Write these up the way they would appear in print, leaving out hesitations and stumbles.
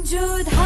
जोधा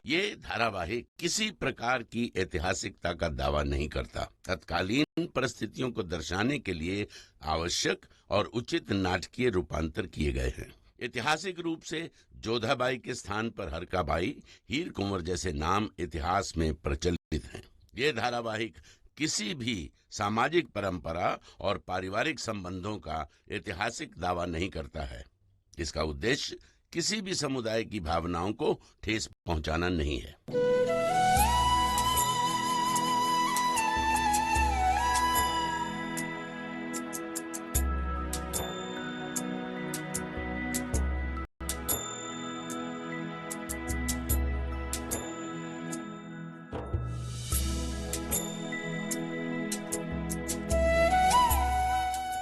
ये धारावाहिक किसी प्रकार की ऐतिहासिकता का दावा नहीं करता। तत्कालीन परिस्थितियों को दर्शाने के लिए आवश्यक और उचित नाटकीय रूपांतर किए गए हैं। ऐतिहासिक रूप से जोधाबाई के स्थान पर हरकाबाई, हीर कुंवर जैसे नाम इतिहास में प्रचलित हैं। ये धारावाहिक किसी भी सामाजिक परंपरा और पारिवारिक संबंधों का ऐतिहासिक दावा नहीं करता है। इसका उद्देश्य किसी भी समुदाय की भावनाओं को ठेस पहुंचाना नहीं है।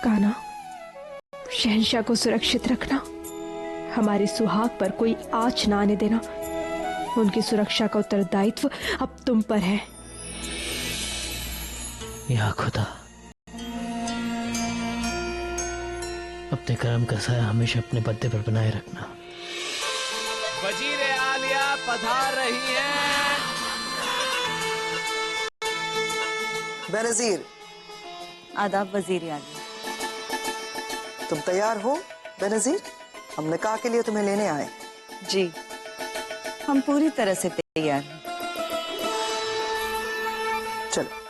कान्हा, शहंशाह को सुरक्षित रखना, हमारे सुहाग पर कोई आँच ना आने देना। उनकी सुरक्षा का उत्तरदायित्व अब तुम पर है। या खुदा, अपने कर्म का साया हमेशा अपने बद्दे पर बनाए रखना। वजीर आलिया पधार रही हैं। बेनजीर। आदाब वजीर आलिया। तुम तैयार हो बेनजीर? हम निकाह के लिए तुम्हें लेने आए। जी, हम पूरी तरह से तैयार हैं। चलो।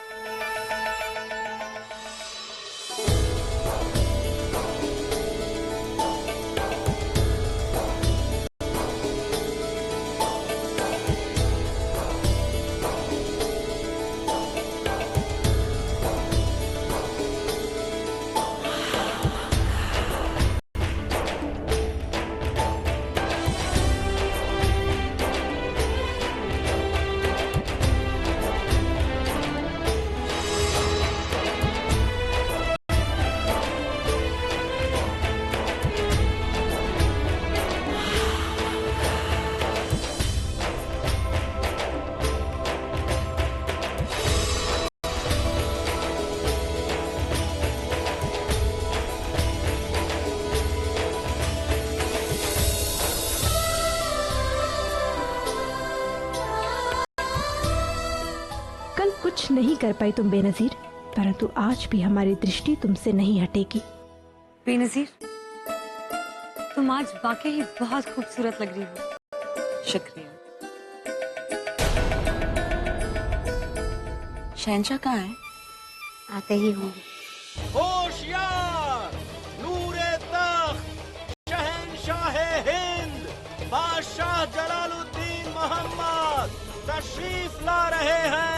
कुछ नहीं कर पाई तुम बेनजीर, परंतु आज भी हमारी दृष्टि तुमसे नहीं हटेगी। बेनजीर, तुम आज वाकई बहुत खूबसूरत लग रही हो। शुक्रिया। शहंशाह कहाँ है? आते ही होंगे। होशियार, नूरे तख्त, शहंशाह हिंद, बादशाह जलालुद्दीन मोहम्मद तशरीफ ला रहे हैं।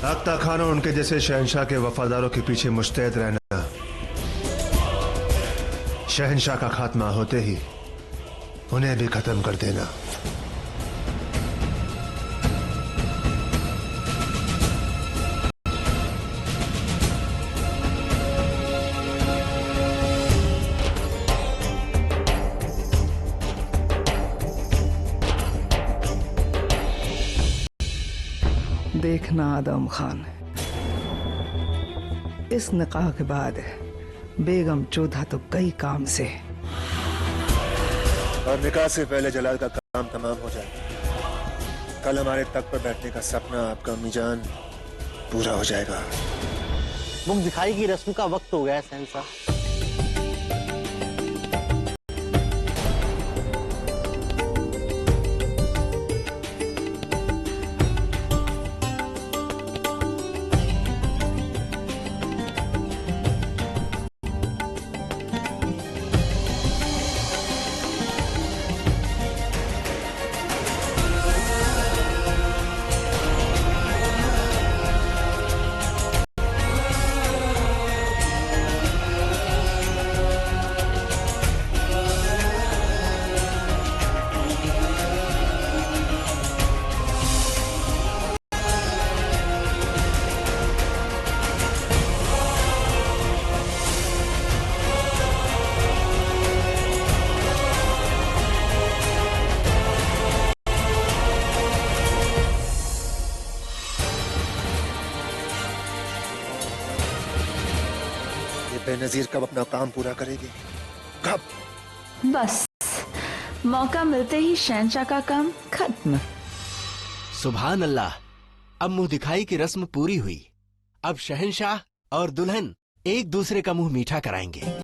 अख्ता खान और उनके जैसे शहंशाह के वफादारों के पीछे मुस्तैद रहना, शहंशाह का खात्मा होते ही उन्हें भी खत्म कर देना। देखना आदम खान, इस निकाह के बाद बेगम जोधा तो कई काम से, और निकाह से पहले जलाल का काम तमाम हो जाए। कल हमारे तख्त पर बैठने का सपना आपका अम्मीजान पूरा हो जाएगा। मुख दिखाई की रस्म का वक्त हो गया है शहंशाह। बेनजीर कब अपना काम पूरा करेगी? कब? बस मौका मिलते ही शहंशाह का काम खत्म। सुभान अल्लाह, अब मुंह दिखाई की रस्म पूरी हुई। अब शहंशाह और दुल्हन एक दूसरे का मुंह मीठा कराएंगे।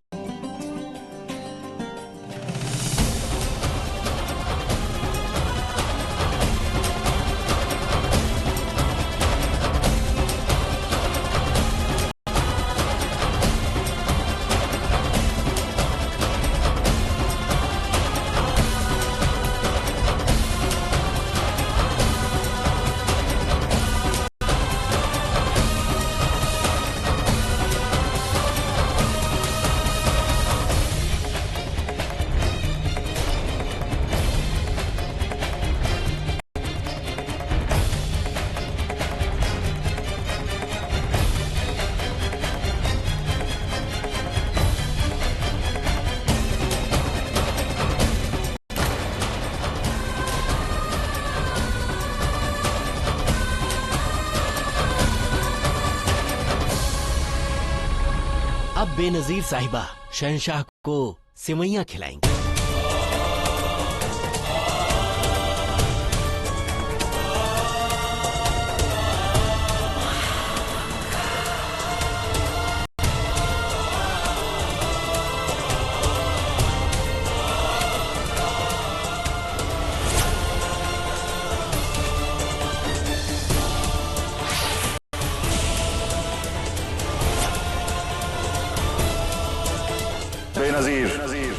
अब बेनजीर साहिबा शहंशाह को सिवैयां खिलाएंगे। बेनजीर,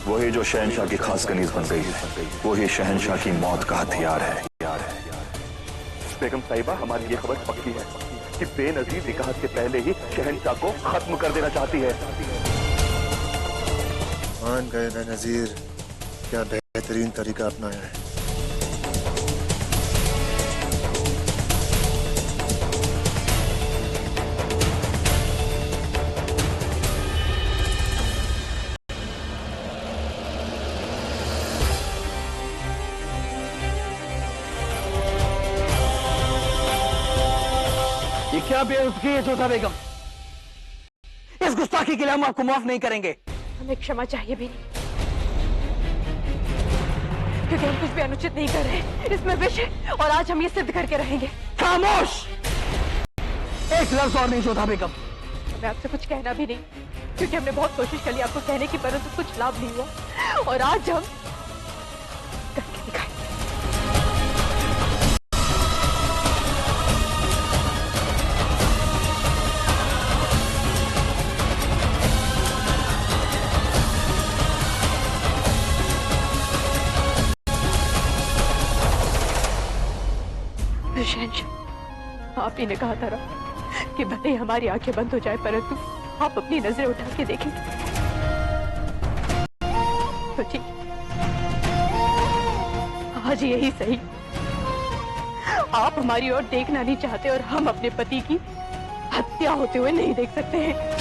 वही जो शहंशाह की खास कनीज बन गई है, वही शहंशाह की मौत का हथियार है। बेगम साहिबा, हमारी ये खबर पक्की है कि बेनजीर निकाह से पहले ही शहंशाह को खत्म कर देना चाहती है। मान गए बेनजीर, क्या बेहतरीन तरीका अपनाया है। क्या बेवकूफी है जोधा बेगम, इस गुस्ताखी के लिए हम आपको माफ नहीं करेंगे। हमें क्षमा चाहिए भी नहीं, क्योंकि हम कुछ भी अनुचित नहीं कर रहे। इसमें विष है और आज हम ये सिद्ध करके रहेंगे। खामोश, एक लफ्ज और नहीं जोधा बेगम। हमें आपसे कुछ कहना भी नहीं, क्योंकि हमने बहुत कोशिश कर ली आपको कहने की, परंतु कुछ लाभ नहीं हुआ। और आज हम करके दिखाएंगे। शहंशाह, आप ही ने कहा था कि भले ही हमारी आंखें बंद हो जाए, परंतु आप अपनी नजरें उठा के देखेंगे। तो ठीक, आज यही सही। आप हमारी ओर देखना नहीं चाहते और हम अपने पति की हत्या होते हुए नहीं देख सकते हैं।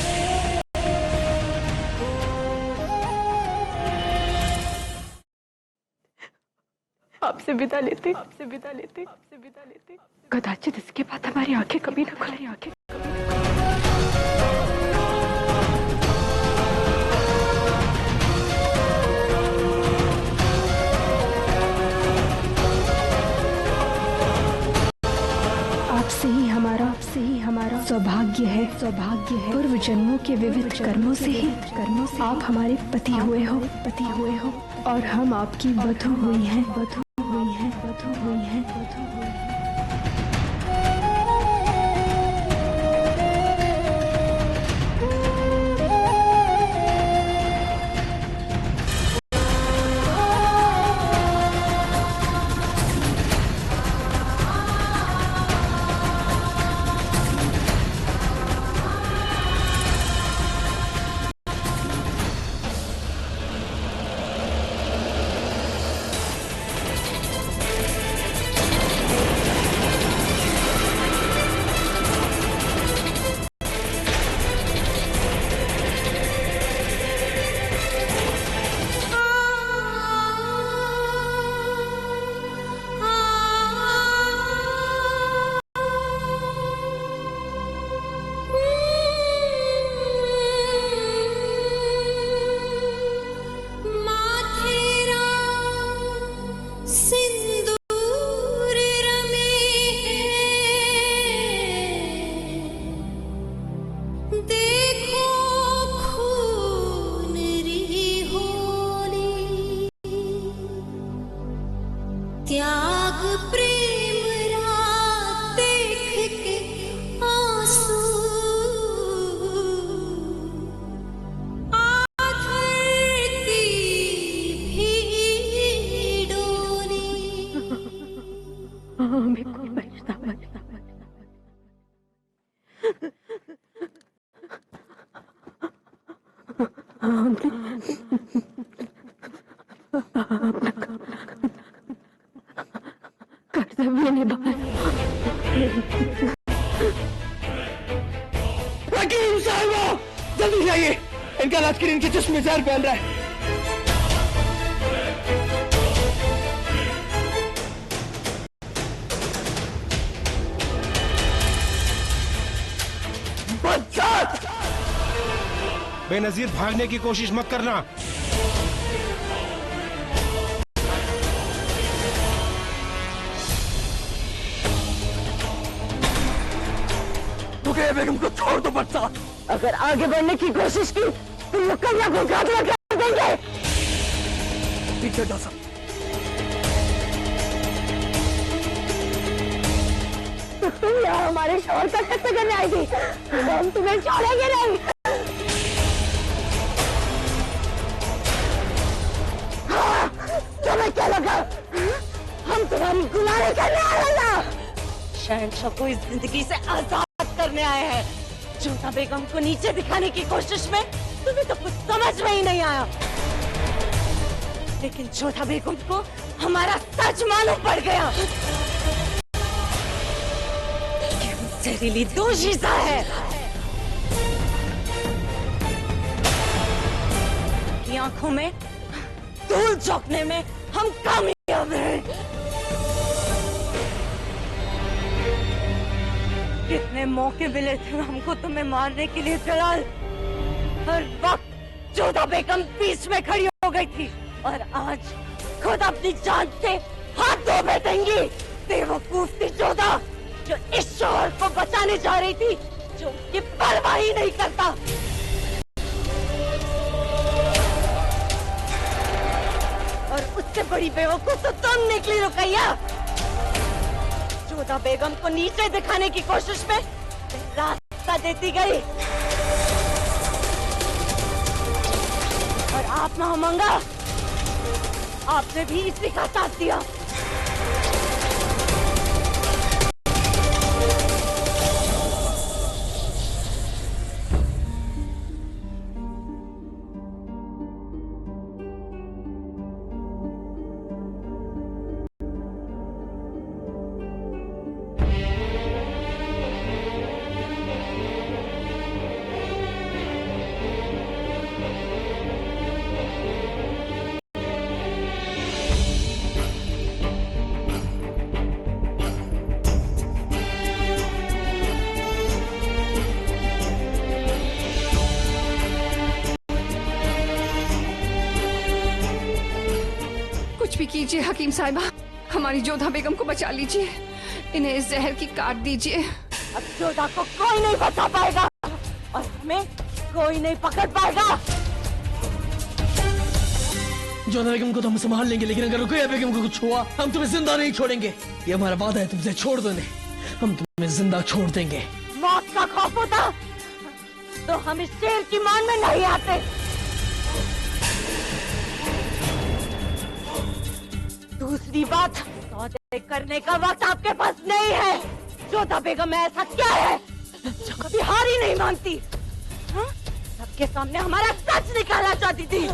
आपसे विदा लेते, आपसे विदा लेते, आपसे विदा लेते। कदाचित इसके बाद हमारी आंखें कभी ना खुले। आंखें आपसे ही हमारा सौभाग्य सौभाग्य है पूर्व जन्मों के विविध कर्मों से आप हमारे पति हुए हो और हम आपकी वधू हुई हैं। कर्तव्य निभाया। हकीम साहिबा, जल्दी जाइए, इनका लश्कर इनके जिस्म में जहर फैल रहा है। बेनजीर, भागने की कोशिश मत करना। रुकिए, बेगम को छोड़ दो बच्चा। अगर आगे बढ़ने की कोशिश की तो मुकम्मल को खात्मा कर देंगे। पीछे जा सब। तुम यहाँ हमारे शोहर का कैसे करने आई थी? हम तुम्हें छोड़ेंगे नहीं। तुम्हें क्या लगा हम तुम्हारी गुलामी करने आए ना? शहंशाह को इस जिंदगी से आजाद करने आए हैं। जोधा बेगम को नीचे दिखाने की कोशिश में तुम्हें तो कुछ समझ में ही नहीं आया। लेकिन जोधा बेगम को हमारा सच मालूम पड़ गया। जहरीली दोषीसा है की आंखों में धूल झोंकने में हम कामयाब हैं। कितने मौके मिले थे हमको तुम्हें मारने के लिए जलाल। हर वक्त जोधा बेगम बीच में खड़ी हो गई थी और आज खुद अपनी जान से हाथ धो बैठेंगी। बेवकूफ थी जोधा, जो इस शोहर को बचाने जा रही थी, जो ये परवाह ही नहीं करता। और उससे बड़ी बेवकूफ तो तुम निकली रुकैया। जोधा बेगम को नीचे दिखाने की कोशिश में रास्ता देती गई और आप महामंगा, आपने भी इसी का साथ दिया। कीजिए हकीम साहिबा, हमारी जोधा बेगम को बचा लीजिए। इन्हें इस जहर की काट दीजिए। अब जोधा को कोई नहीं बचा पाएगा और हमें कोई नहीं पकड़ पाएगा। जोधा बेगम को तो हम संभाल लेंगे, लेकिन अगर रुकैया बेगम को कुछ हुआ हम तुम्हें जिंदा नहीं छोड़ेंगे। ये हमारा वादा है तुमसे, छोड़ दो इन्हें, हम तुम्हें जिंदा छोड़ देंगे। मौत का खौफ होता तो हम इस शेर की मान में नहीं आते। दूसरी बात, सौदे करने का वक्त आपके पास नहीं है। जोधा बेगम ऐसा क्या है जो कभी हार ही नहीं मानती? हाँ? सबके सामने हमारा सच निकालना चाहती थी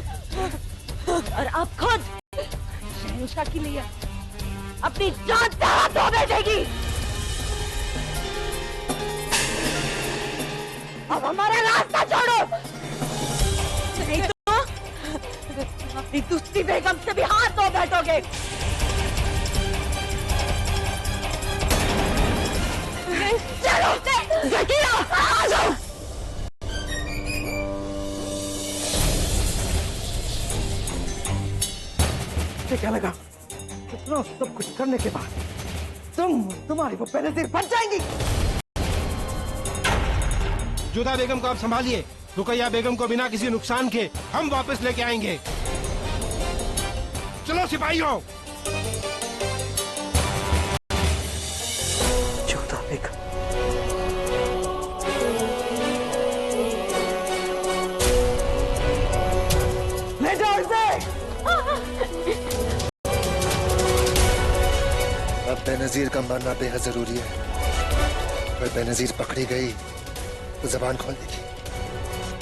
और अब खुद शहंशाह के लिए अपनी जान पे हाथ धो बैठेगी। अब हमारा रास्ता छोड़ो, नहीं तो अपनी दूसरी बेगम से भी हाथ धो बैठोगे। चलो जकीरा, आ जाओ। क्या लगा इतना सब कुछ करने के बाद तुम्हारी वो बेनजीर बच जाएंगी? जोधा बेगम को आप संभालिए, रुकैया बेगम को बिना किसी नुकसान के हम वापस लेके आएंगे। चलो सिपाहियों। जोधा बेगम, ले जाओ इसे। अब बेनजीर का मरना बेहद जरूरी है। अगर बेनजीर पकड़ी गई तो जबान खोल देगी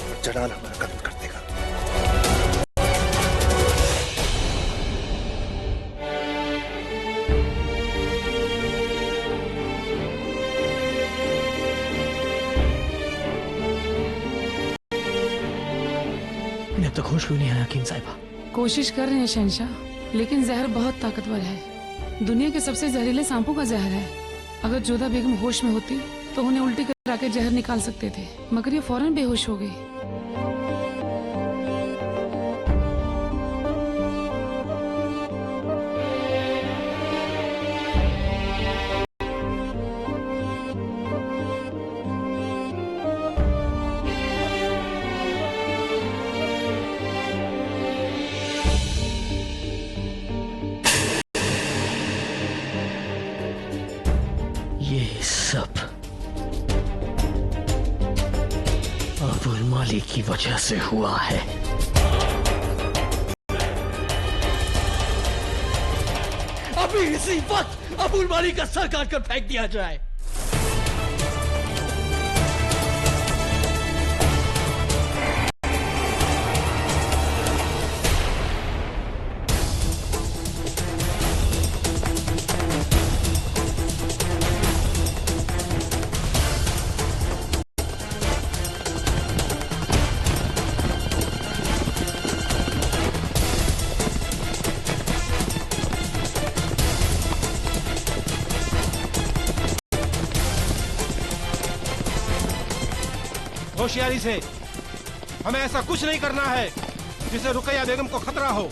और जलाल हमारा कत्ल कर देगा। इन्हें अब तक होश क्यों नहीं आया हकीम साहिबा? कोशिश कर रहे हैं शहंशाह, लेकिन जहर बहुत ताकतवर है। दुनिया के सबसे जहरीले सांपों का जहर है। अगर जोधा बेगम होश में होती तो उन्हें उल्टी करा के जहर निकाल सकते थे, मगर ये फौरन बेहोश हो गई। ये सब अबुल मालिक की वजह से हुआ है। अभी इसी वक्त अबुल मालिक का सर काट कर फेंक दिया जाए। होशियारी से, हमें ऐसा कुछ नहीं करना है जिससे रुकैया बेगम को खतरा हो।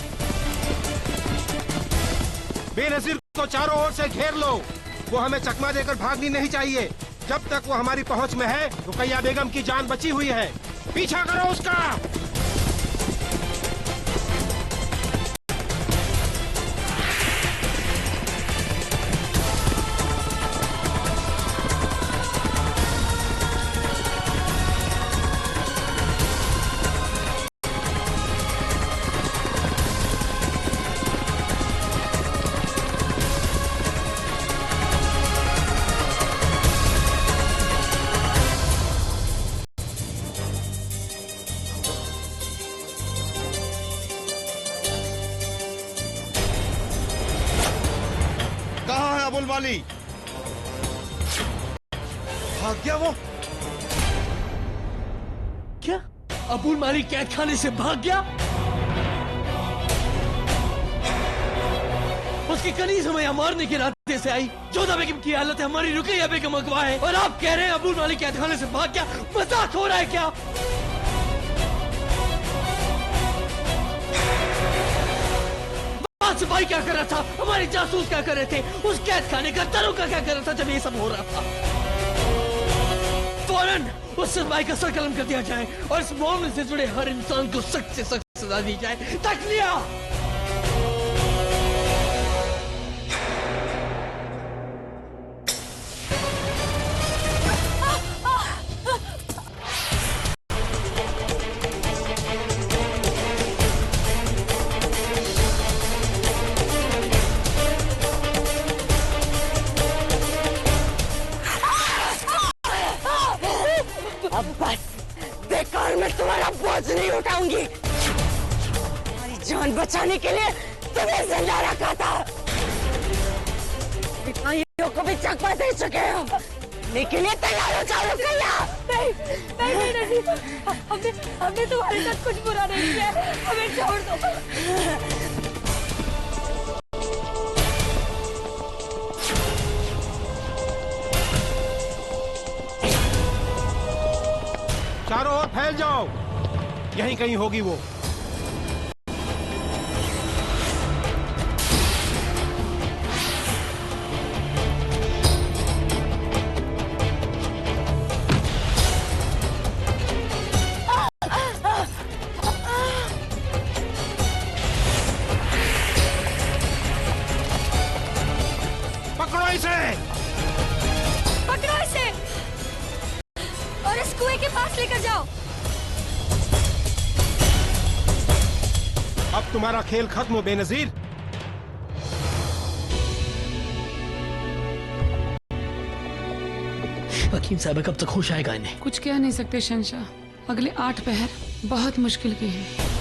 बेनजीर को चारों ओर से घेर लो। वो हमें चकमा देकर भागनी नहीं चाहिए। जब तक वो हमारी पहुंच में है, रुकैया बेगम की जान बची हुई है। पीछा करो उसका। अबुल वाली भाग गया वो। क्या अबुल मालिक कैद खाने से भाग गया? उसकी कनीज हमें यहाँ मारने के इरादे से आई। जोधा बेगम की हालत है, हमारी रुकैया बेगम अगवा है, और आप कह रहे हैं अबुल मालिक कैद खाने से भाग गया? मजाक हो रहा है क्या? सिपाही क्या कर रहा था? हमारे जासूस क्या कर रहे थे? उस कैद खाने का दरोगा क्या कर रहा था जब ये सब हो रहा था? फौरन उस सरमाई का सर कलम कर दिया जाए और इस मामले से जुड़े हर इंसान को सख्त से सख्त सजा दी जाए। तक लिया। अब बस, बेकार में तुम्हारा बोझ नहीं उठाऊंगी। तुम्हारी जान बचाने के लिए तुम्हें जिंदा रखा था। सिपाहियों को भी चकमा दे चुके हो। लेकिन ये तैयार हो जाओ रुकैया। नहीं नजीर, हमने तुम्हारे साथ कुछ बुरा नहीं किया, हमें छोड़ दो। चारों ओर फैल जाओ, यहीं कहीं होगी वो। पकड़ो इसे, पकड़ो इसे और इस कुएं के पास लेकर जाओ। अब तुम्हारा खेल खत्म हो बेनजीर। हकीम साहब कब तक होश आएगा इन्हें? कुछ कह नहीं सकते शहंशाह, अगले 8 पहर बहुत मुश्किल के हैं।